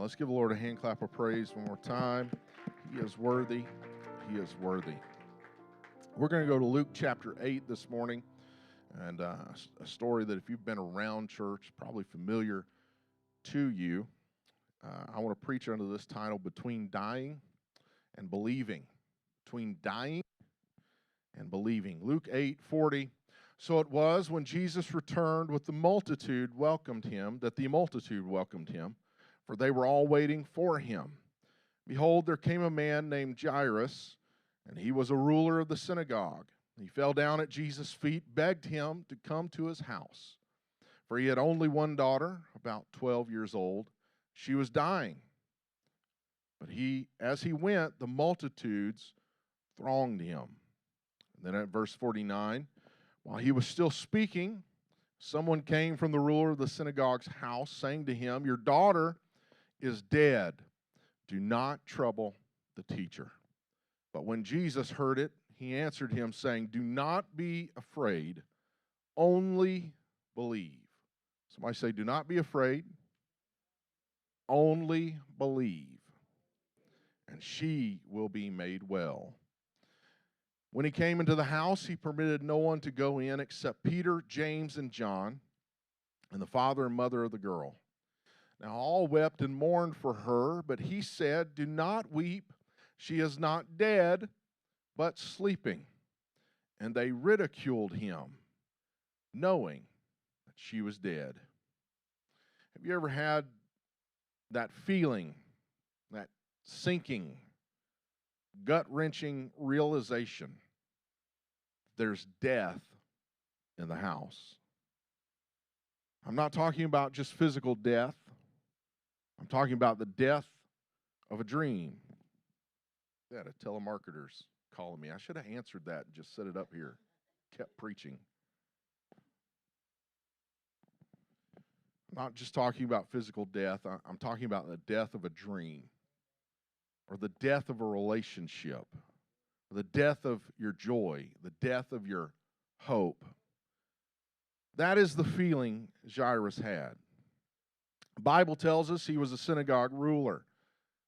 Let's give the Lord a hand clap of praise one more time. He is worthy. He is worthy. We're going to go to Luke chapter 8 this morning, and a story that if you've been around church, probably familiar to you. I want to preach under this title, Between Dying and Believing. Between Dying and Believing. Luke 8:40. So it was when Jesus returned with the multitude welcomed him, that the multitude welcomed him, for they were all waiting for him. Behold, there came a man named Jairus, and he was a ruler of the synagogue. He fell down at Jesus' feet, begged him to come to his house. For he had only one daughter, about 12 years old. She was dying. But as he went, the multitudes thronged him. And then at verse 49, while he was still speaking, someone came from the ruler of the synagogue's house, saying to him, "Your daughter is dead. Do not trouble the teacher." But when Jesus heard it, he answered him, saying, "Do not be afraid, only believe." Somebody say, "Do not be afraid, only believe, and she will be made well." When he came into the house, he permitted no one to go in except Peter, James, and John, and the father and mother of the girl. Now all wept and mourned for her, but he said, "Do not weep. She is not dead, but sleeping." And they ridiculed him, knowing that she was dead. Have you ever had that feeling, that sinking, gut-wrenching realization there's death in the house? I'm not talking about just physical death. I'm talking about the death of a dream. Yeah, the telemarketer's calling me. I should have answered that and just set it up here. Kept preaching. I'm not just talking about physical death. I'm talking about the death of a dream, or the death of a relationship, or the death of your joy, the death of your hope. That is the feeling Jairus had. The Bible tells us he was a synagogue ruler,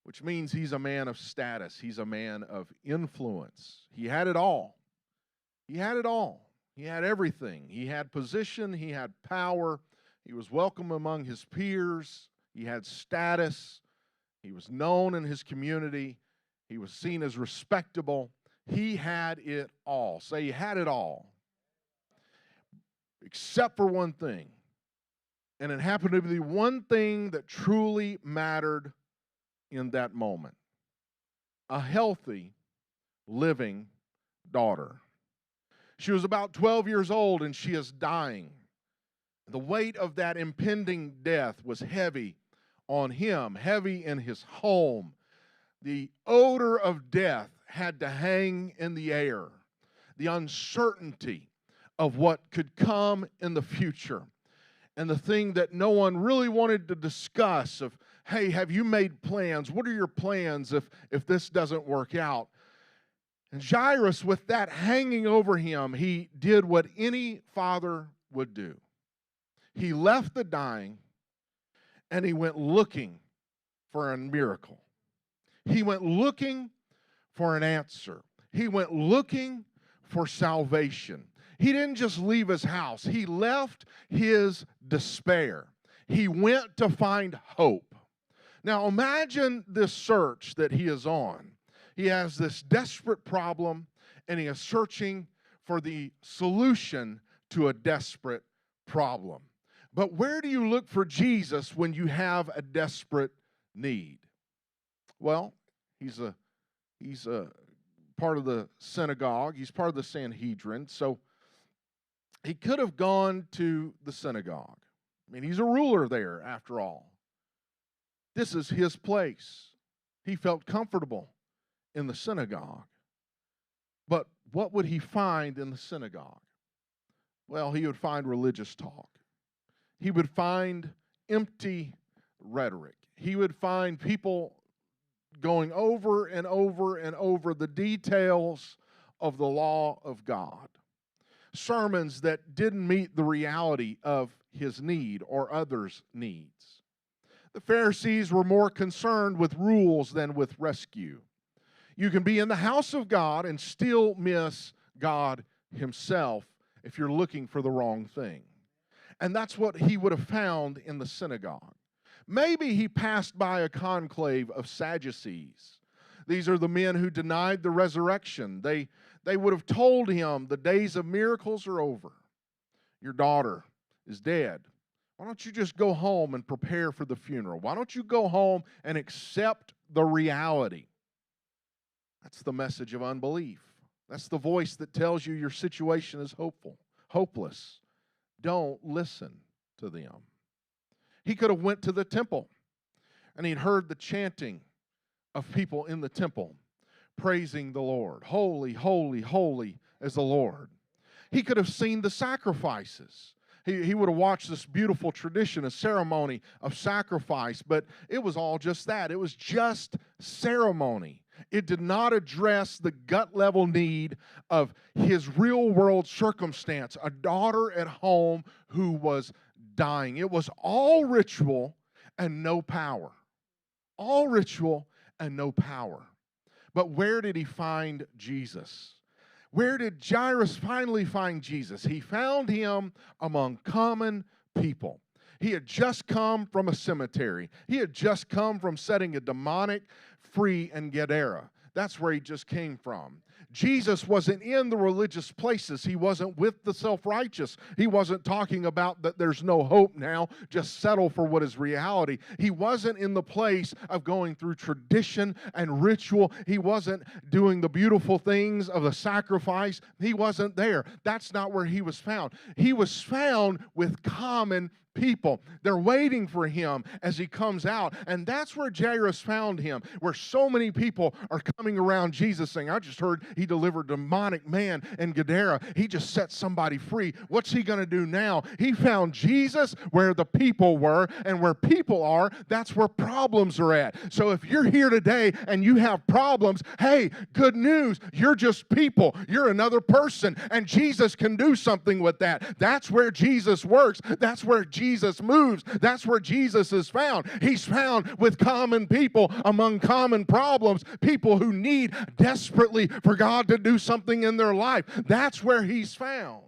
which means he's a man of status. He's a man of influence. He had it all. He had it all. He had everything. He had position. He had power. He was welcome among his peers. He had status. He was known in his community. He was seen as respectable. He had it all. Say, he had it all. Except for one thing. And it happened to be the one thing that truly mattered in that moment: a healthy, living daughter. She was about 12 years old and she is dying. The weight of that impending death was heavy on him, heavy in his home. The odor of death had to hang in the air. The uncertainty of what could come in the future. And the thing that no one really wanted to discuss of, hey, have you made plans? What are your plans if this doesn't work out? And Jairus, with that hanging over him, he did what any father would do. He left the dying and he went looking for a miracle. He went looking for an answer. He went looking for salvation. He didn't just leave his house. He left his despair. He went to find hope. Now imagine this search that he is on. He has this desperate problem and he is searching for the solution to a desperate problem. But where do you look for Jesus when you have a desperate need? Well, he's a part of the synagogue. He's part of the Sanhedrin. So he could have gone to the synagogue. I mean, he's a ruler there after all. This is his place. He felt comfortable in the synagogue. But what would he find in the synagogue? Well, he would find religious talk. He would find empty rhetoric. He would find people going over and over and over the details of the law of God. Sermons that didn't meet the reality of his need or others' needs. The Pharisees were more concerned with rules than with rescue. You can be in the house of God and still miss God Himself if you're looking for the wrong thing. And that's what he would have found in the synagogue. Maybe he passed by a conclave of Sadducees. These are the men who denied the resurrection. They would have told him the days of miracles are over. Your daughter is dead. Why don't you just go home and prepare for the funeral? Why don't you go home and accept the reality? That's the message of unbelief. That's the voice that tells you your situation is hopeless. Don't listen to them. He could have went to the temple and he'd heard the chanting of people in the temple praising the Lord. Holy, holy, holy is the Lord. He could have seen the sacrifices. He would have watched this beautiful tradition, a ceremony of sacrifice, but it was all just that. It was just ceremony. It did not address the gut-level need of his real-world circumstance, a daughter at home who was dying. It was all ritual and no power. All ritual and no power. But where did he find Jesus? Where did Jairus finally find Jesus? He found him among common people. He had just come from a cemetery. He had just come from setting a demonic free in Gadara. That's where he just came from. Jesus wasn't in the religious places. He wasn't with the self-righteous. He wasn't talking about that there's no hope now, just settle for what is reality. He wasn't in the place of going through tradition and ritual. He wasn't doing the beautiful things of the sacrifice. He wasn't there. That's not where he was found. He was found with common people. They're waiting for him as he comes out. And that's where Jairus found him, where so many people are coming around Jesus saying, I just heard he delivered a demonic man in Gadara. He just set somebody free. What's he going to do now? He found Jesus where the people were, and where people are, that's where problems are at. So if you're here today and you have problems, hey, good news. You're just people. You're another person, and Jesus can do something with that. That's where Jesus works. That's where Jesus moves. That's where Jesus is found. He's found with common people among common problems, people who need desperately for God to do something in their life. That's where he's found.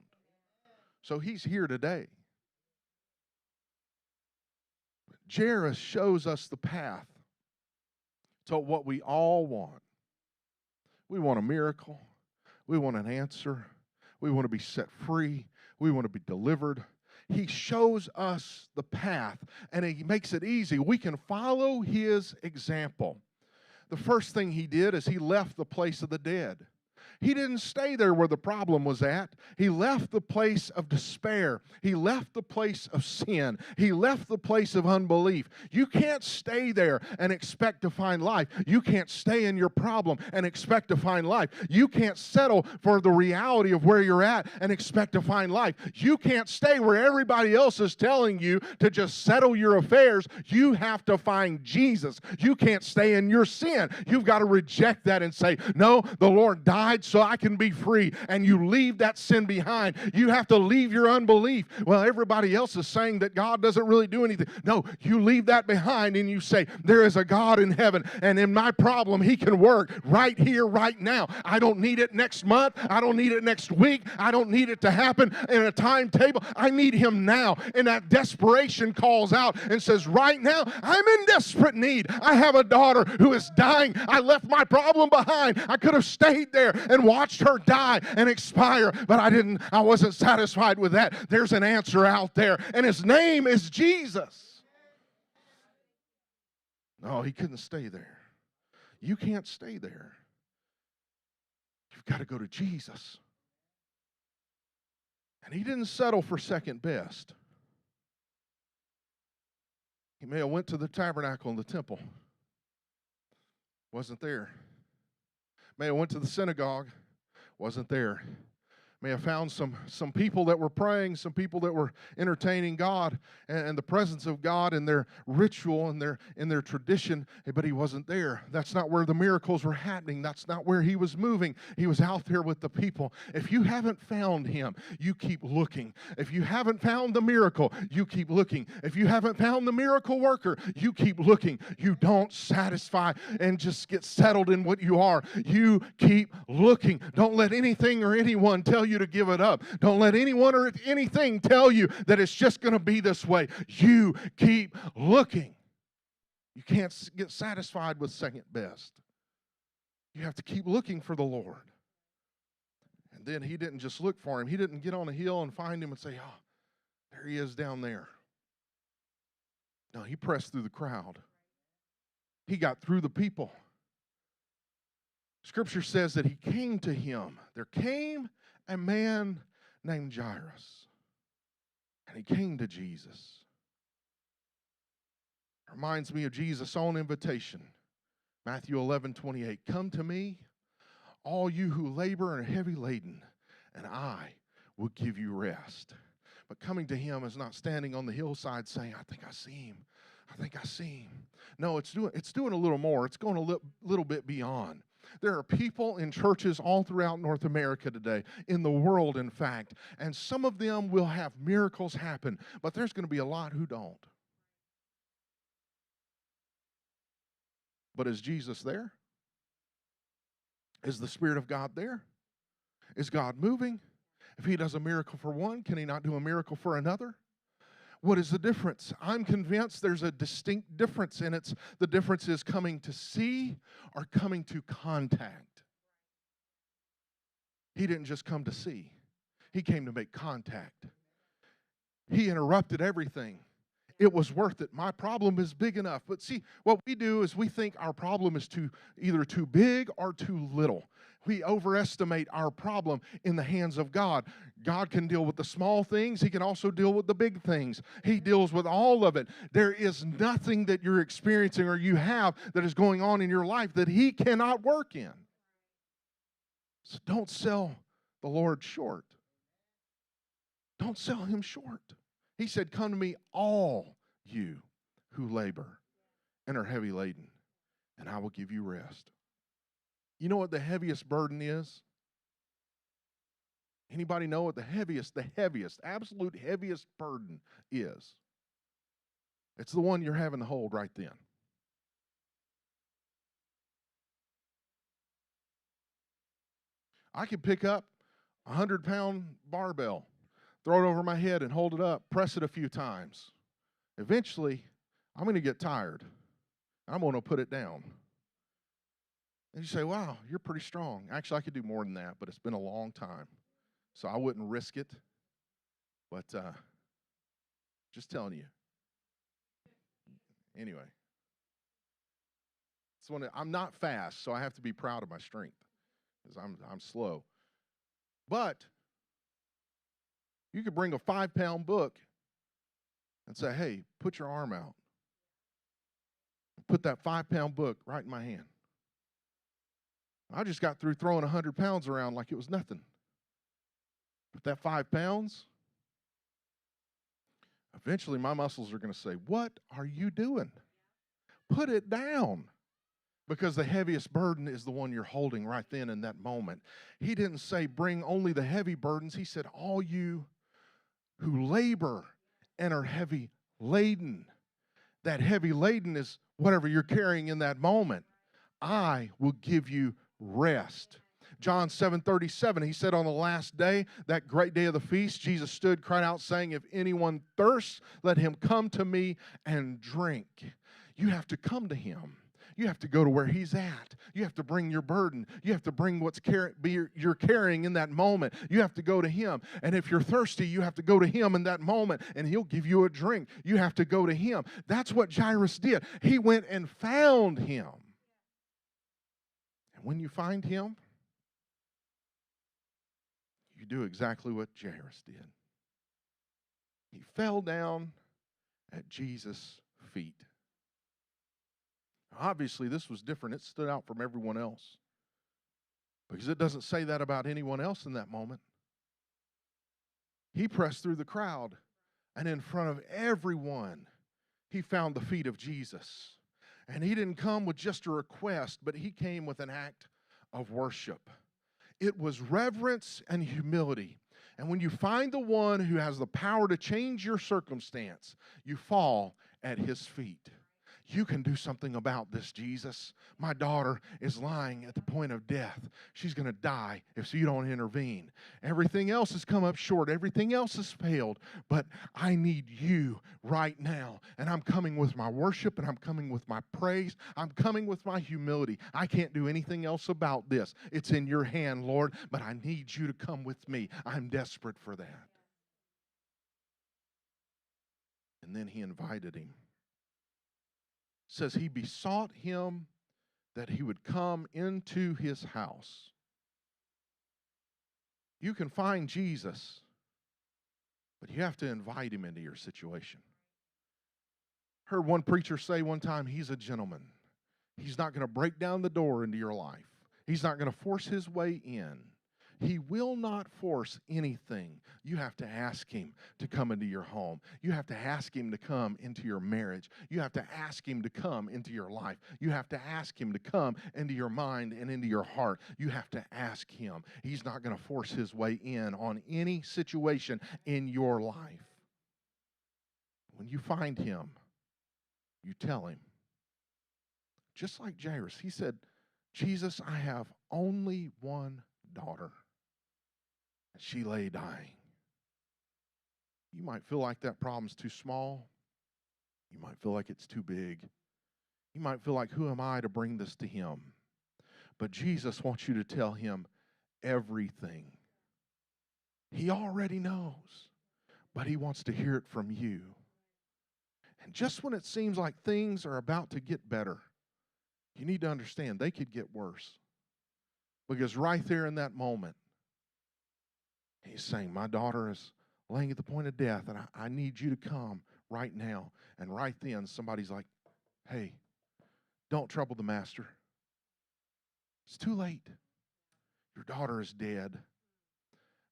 So he's here today. Jairus shows us the path to what we all want. We want a miracle. We want an answer. We want to be set free. We want to be delivered. He shows us the path, and he makes it easy. We can follow his example. The first thing he did is he left the place of the dead. He didn't stay there where the problem was at. He left the place of despair. He left the place of sin. He left the place of unbelief. You can't stay there and expect to find life. You can't stay in your problem and expect to find life. You can't settle for the reality of where you're at and expect to find life. You can't stay where everybody else is telling you to just settle your affairs. You have to find Jesus. You can't stay in your sin. You've got to reject that and say, no, the Lord died so I can be free. And you leave that sin behind. You have to leave your unbelief. Well, everybody else is saying that God doesn't really do anything. No, you leave that behind and you say, there is a God in heaven, and in my problem, he can work right here, right now. I don't need it next month. I don't need it next week. I don't need it to happen in a timetable. I need him now. And that desperation calls out and says, right now, I'm in desperate need. I have a daughter who is dying. I left my problem behind. I could have stayed there and watched her die and expire, but I wasn't satisfied with that. There's an answer out there, and his name is Jesus. No, he couldn't stay there. You can't stay there. You've got to go to Jesus. And he didn't settle for second best. He may have went to the tabernacle and the temple. Wasn't there. May have went to the synagogue. Wasn't there. may have found some people that were praying, some people that were entertaining God and the presence of God in their ritual and their tradition, but he wasn't there. That's not where the miracles were happening. That's not where he was moving. He was out there with the people. If you haven't found him, you keep looking. If you haven't found the miracle, you keep looking. If you haven't found the miracle worker, you keep looking. You don't satisfy and just get settled in what you are. You keep looking. Don't let anything or anyone tell you to give it up. Don't let anyone or anything tell you that it's just going to be this way. You keep looking. You can't get satisfied with second best. You have to keep looking for the Lord. And then he didn't just look for him. He didn't get on a hill and find him and say, oh, there he is down there. No, he pressed through the crowd. He got through the people. Scripture says that he came to him. There came a man named Jairus, and he came to Jesus. It reminds me of Jesus' own invitation. Matthew 11:28. Come to me, all you who labor and are heavy laden, and I will give you rest. But coming to him is not standing on the hillside saying, I think I see him. I think I see him. No, it's doing a little more. It's going a little bit beyond. There are people in churches all throughout North America today, in the world, in fact, and some of them will have miracles happen, but there's going to be a lot who don't. But is Jesus there? Is the Spirit of God there? Is God moving? If he does a miracle for one, can he not do a miracle for another? What is the difference? I'm convinced there's a distinct difference, and the difference is coming to see or coming to contact. He didn't just come to see. He came to make contact. He interrupted everything. It was worth it. My problem is big enough. But see, what we do is we think our problem is either too big or too little. We overestimate our problem in the hands of God. God can deal with the small things. He can also deal with the big things. He deals with all of it. There is nothing that you're experiencing or you have that is going on in your life that he cannot work in. So don't sell the Lord short. Don't sell him short. He said, come to me, all you who labor and are heavy laden, and I will give you rest. You know what the heaviest burden is? Anybody know what the heaviest, absolute heaviest burden is? It's the one you're having to hold right then. I could pick up a 100-pound barbell, throw it over my head and hold it up, press it a few times. Eventually, I'm going to get tired. I'm going to put it down. And you say, wow, you're pretty strong. Actually, I could do more than that, but it's been a long time. So I wouldn't risk it. But just telling you. Anyway. I'm not fast, so I have to be proud of my strength because I'm slow. But you could bring a 5-pound book and say, hey, put your arm out. Put that 5-pound book right in my hand. I just got through throwing 100 pounds around like it was nothing. But that 5 pounds, eventually my muscles are going to say, what are you doing? Put it down. Because the heaviest burden is the one you're holding right then in that moment. He didn't say bring only the heavy burdens. He said all you who labor and are heavy laden. That heavy laden is whatever you're carrying in that moment. I will give you rest. John 7:37, he said on the last day, that great day of the feast, Jesus stood, cried out, saying, if anyone thirsts, let him come to me and drink. You have to come to him. You have to go to where he's at. You have to bring your burden. You have to bring what's you're carrying in that moment. You have to go to him. And if you're thirsty, you have to go to him in that moment, and he'll give you a drink. You have to go to him. That's what Jairus did. He went and found him. And when you find him, you do exactly what Jairus did. He fell down at Jesus' feet. Obviously, this was different. It stood out from everyone else because it doesn't say that about anyone else in that moment. He pressed through the crowd, and in front of everyone, he found the feet of Jesus. And he didn't come with just a request, but he came with an act of worship. It was reverence and humility. And when you find the one who has the power to change your circumstance, you fall at his feet. You can do something about this, Jesus. My daughter is lying at the point of death. She's going to die if you don't intervene. Everything else has come up short. Everything else has failed. But I need you right now. And I'm coming with my worship, and I'm coming with my praise. I'm coming with my humility. I can't do anything else about this. It's in your hand, Lord, but I need you to come with me. I'm desperate for that. And then he invited him. Says he besought him that he would come into his house. You can find Jesus, but you have to invite him into your situation. Heard one preacher say one time, he's a gentleman. He's not going to break down the door into your life. He's not going to force his way in. He will not force anything. You have to ask him to come into your home. You have to ask him to come into your marriage. You have to ask him to come into your life. You have to ask him to come into your mind and into your heart. You have to ask him. He's not going to force his way in on any situation in your life. When you find him, you tell him. Just like Jairus, he said, Jesus, I have only one daughter. She lay dying. You might feel like that problem's too small. You might feel like it's too big. You might feel like, who am I to bring this to him? But Jesus wants you to tell him everything. He already knows, but he wants to hear it from you. And just when it seems like things are about to get better, you need to understand they could get worse. Because right there in that moment, he's saying, my daughter is laying at the point of death, and I need you to come right now. And right then, somebody's like, hey, don't trouble the master. It's too late. Your daughter is dead.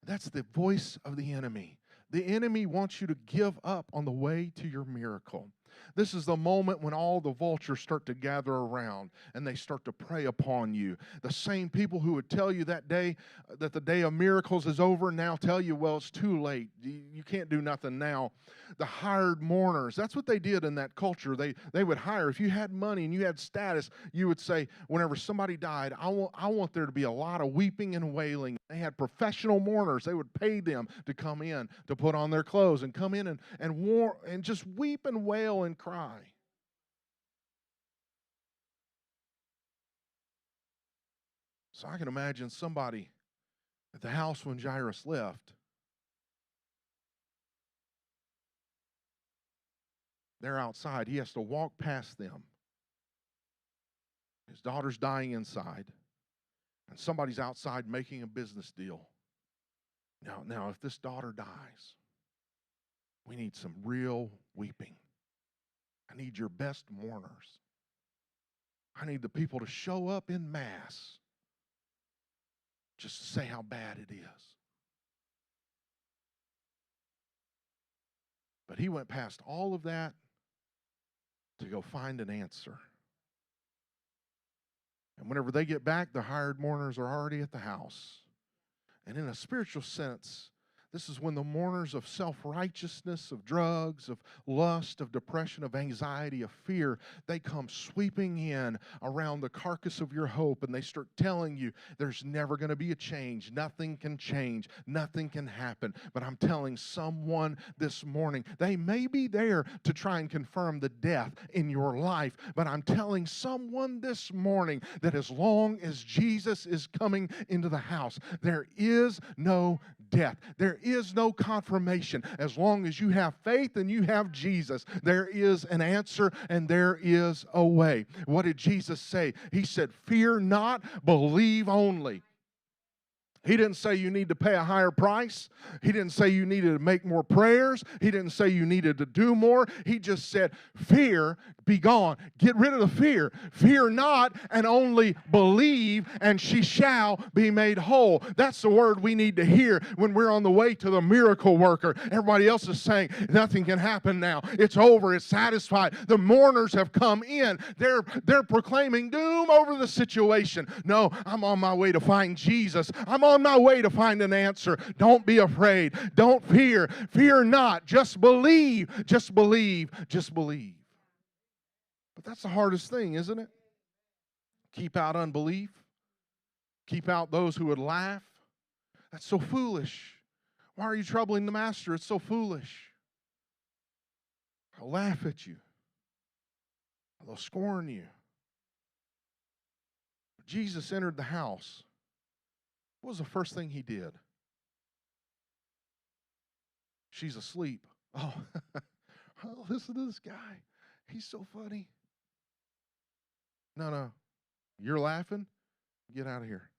That's the voice of the enemy. The enemy wants you to give up on the way to your miracle. This is the moment when all the vultures start to gather around and they start to prey upon you. The same people who would tell you that day that the day of miracles is over now tell you, well, it's too late. You can't do nothing now. The hired mourners, that's what they did in that culture. They would hire. If you had money and you had status, you would say, whenever somebody died, I want there to be a lot of weeping and wailing. They had professional mourners. They would pay them to come in, to put on their clothes and come in and just weep and wail and cry. So I can imagine somebody at the house when Jairus left. They're outside. He has to walk past them. His daughter's dying inside. And somebody's outside making a business deal. Now, if this daughter dies, we need some real weeping. I need your best mourners. I need the people to show up in mass just to say how bad it is. But he went past all of that to go find an answer. And whenever they get back, the hired mourners are already at the house. And in a spiritual sense, this is when the mourners of self-righteousness, of drugs, of lust, of depression, of anxiety, of fear, they come sweeping in around the carcass of your hope, and they start telling you there's never going to be a change. Nothing can change. Nothing can happen. But I'm telling someone this morning, they may be there to try and confirm the death in your life, but I'm telling someone this morning that as long as Jesus is coming into the house, there is no death. There is no confirmation. As long as you have faith and you have Jesus, there is an answer and there is a way. What did Jesus say? He said, fear not, believe only. He didn't say you need to pay a higher price. He didn't say you needed to make more prayers. He didn't say you needed to do more. He just said, fear, be gone. Get rid of the fear. Fear not, and only believe, and she shall be made whole. That's the word we need to hear when we're on the way to the miracle worker. Everybody else is saying, nothing can happen now. It's over. It's satisfied. The mourners have come in. They're proclaiming doom over the situation. No, I'm on my way to find Jesus. I'm on my way to find an answer. Don't be afraid. Don't fear. Fear not. Just believe. Just believe. Just believe. But that's the hardest thing, isn't it? Keep out unbelief. Keep out those who would laugh. That's so foolish. Why are you troubling the master? It's so foolish. I'll laugh at you. They'll scorn you. Jesus entered the house. What was the first thing he did? She's asleep. Oh, listen to this guy. He's so funny. No. You're laughing? Get out of here.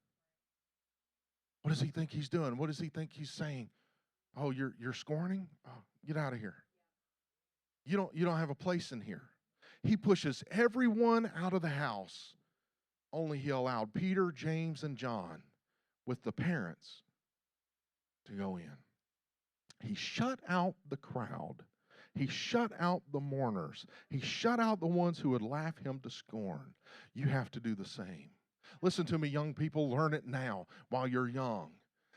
What does he think he's doing? What does he think he's saying? Oh, you're scorning? Oh, get out of here. You don't have a place in here. He pushes everyone out of the house. Only he allowed Peter, James, and John with the parents to go in. He shut out the crowd. He shut out the mourners. He shut out the ones who would laugh him to scorn. You have to do the same. Listen to me, young people. Learn it now while you're young.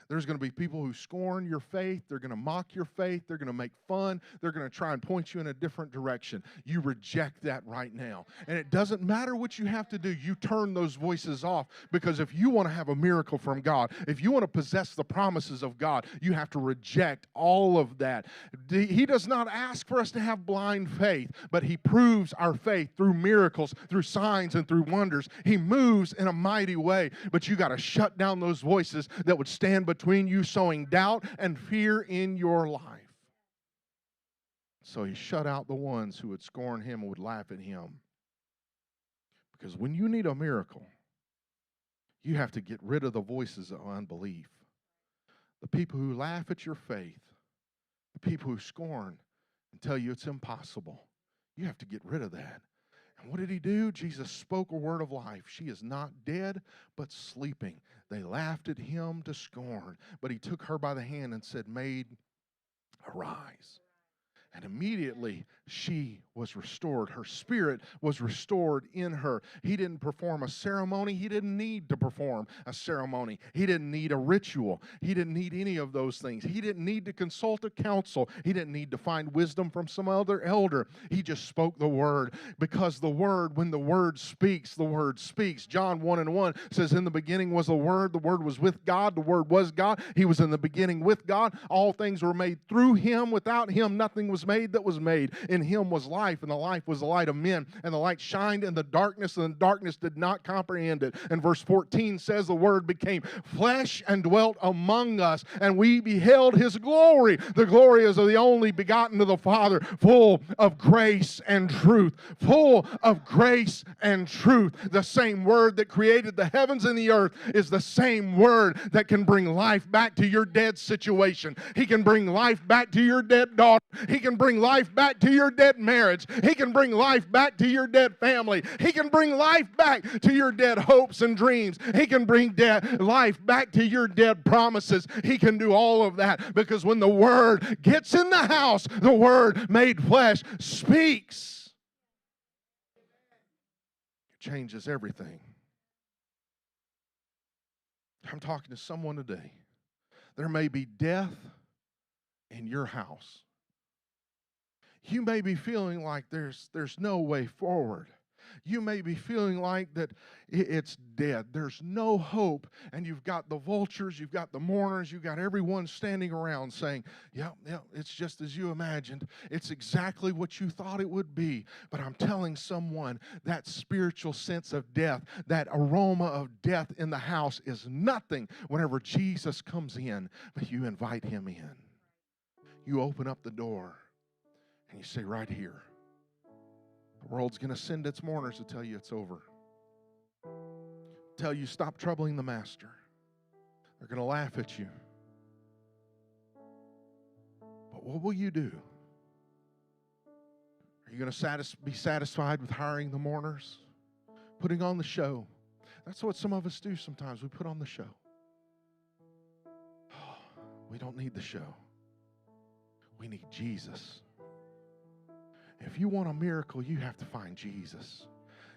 There's going to be people who scorn your faith. They're going to mock your faith. They're going to make fun. They're going to try and point you in a different direction. You reject that right now. And it doesn't matter what you have to do. You turn those voices off, because if you want to have a miracle from God, if you want to possess the promises of God, you have to reject all of that. He does not ask for us to have blind faith, but He proves our faith through miracles, through signs, and through wonders. He moves in a mighty way, but you got to shut down those voices that would stand between you, sowing doubt and fear in your life. So He shut out the ones who would scorn Him and would laugh at Him. Because when you need a miracle, you have to get rid of the voices of unbelief. The people who laugh at your faith, the people who scorn and tell you it's impossible. You have to get rid of that. And what did He do? Jesus spoke a word of life. She is not dead, but sleeping. They laughed at Him to scorn, but He took her by the hand and said, "Maid, arise." And immediately she was restored. Her spirit was restored in her. He didn't perform a ceremony. He didn't need to perform a ceremony. He didn't need a ritual. He didn't need any of those things. He didn't need to consult a counsel. He didn't need to find wisdom from some other elder. He just spoke the word, because the word, when the word speaks, the word speaks. John 1:1 says, "In the beginning was the Word was with God, the Word was God. He was in the beginning with God. All things were made through Him. Without Him nothing was made that was made. In Him was life, and the life was the light of men. And the light shined in the darkness, and the darkness did not comprehend it." And verse 14 says, "The Word became flesh and dwelt among us, and we beheld His glory. The glory is of the only begotten of the Father, full of grace and truth." Full of grace and truth. The same Word that created the heavens and the earth is the same Word that can bring life back to your dead situation. He can bring life back to your dead daughter. He can bring life back to your dead marriage. He can bring life back to your dead family. He can bring life back to your dead hopes and dreams. He can bring life back to your dead promises. He can do all of that, because when the Word gets in the house, the Word made flesh speaks. It changes everything. I'm talking to someone today. There may be death in your house. You may be feeling like there's no way forward. You may be feeling like that it's dead. There's no hope. And you've got the vultures, you've got the mourners, you've got everyone standing around saying, yeah, it's just as you imagined. It's exactly what you thought it would be. But I'm telling someone, that spiritual sense of death, that aroma of death in the house is nothing whenever Jesus comes in. But you invite Him in. You open up the door. And you say, right here, the world's going to send its mourners to tell you it's over. Tell you, stop troubling the Master. They're going to laugh at you. But what will you do? Are you going to be satisfied with hiring the mourners? Putting on the show? That's what some of us do sometimes. We put on the show. We don't need the show. We need Jesus. If you want a miracle, you have to find Jesus.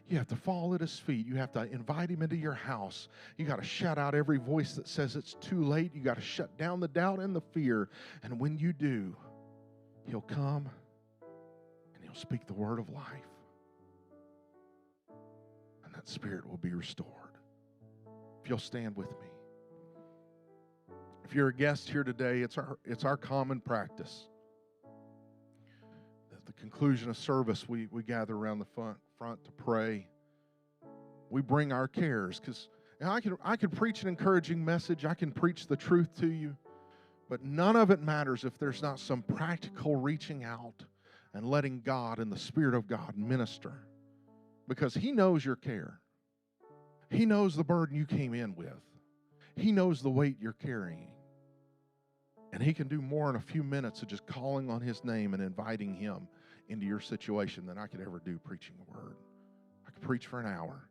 You have to fall at his feet. You have to invite him into your house. You got to shut out every voice that says it's too late. You got to shut down the doubt and the fear. And when you do, he'll come and he'll speak the word of life. And that spirit will be restored. If you'll stand with me. If you're a guest here today, it's our common practice. At the conclusion of service, we gather around the front to pray. We bring our cares, because I can preach an encouraging message. I can preach the truth to you, but none of it matters if there's not some practical reaching out and letting God and the Spirit of God minister, because he knows your care. He knows the burden you came in with. He knows the weight you're carrying. And he can do more in a few minutes of just calling on his name and inviting him into your situation than I could ever do preaching a word. I could preach for an hour.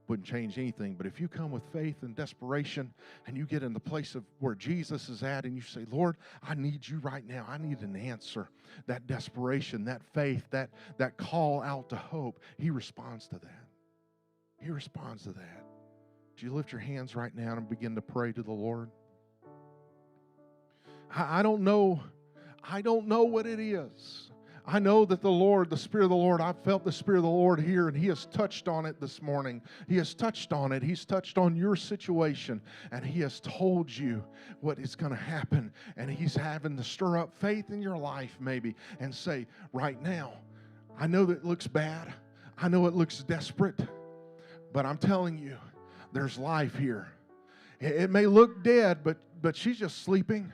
Wouldn't change anything. But if you come with faith and desperation and you get in the place of where Jesus is at and you say, Lord, I need you right now. I need an answer. That desperation, that faith, that call out to hope, he responds to that. He responds to that. Would you lift your hands right now and begin to pray to the Lord? I don't know what it is. I know that the Spirit of the Lord, I've felt the Spirit of the Lord here, and he has touched on it this morning. He has touched on it. He's touched on your situation, and he has told you what is going to happen. And he's having to stir up faith in your life maybe and say, right now, I know that it looks bad. I know it looks desperate, but I'm telling you, there's life here. It may look dead, but she's just sleeping.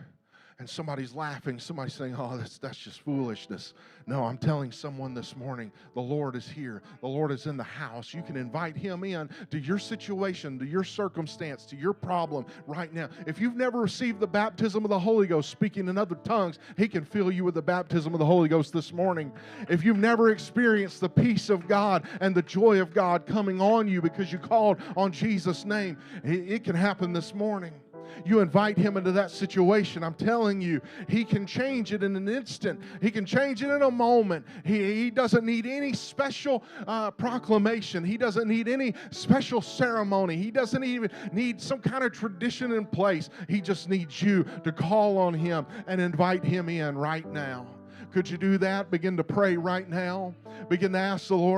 And somebody's laughing, somebody's saying, oh, that's just foolishness. No, I'm telling someone this morning, the Lord is here. The Lord is in the house. You can invite him in to your situation, to your circumstance, to your problem right now. If you've never received the baptism of the Holy Ghost, speaking in other tongues, he can fill you with the baptism of the Holy Ghost this morning. If you've never experienced the peace of God and the joy of God coming on you because you called on Jesus' name, it can happen this morning. You invite him into that situation. I'm telling you, he can change it in an instant. He can change it in a moment. He doesn't need any special proclamation. He doesn't need any special ceremony. He doesn't even need some kind of tradition in place. He just needs you to call on him and invite him in right now. Could you do that? Begin to pray right now. Begin to ask the Lord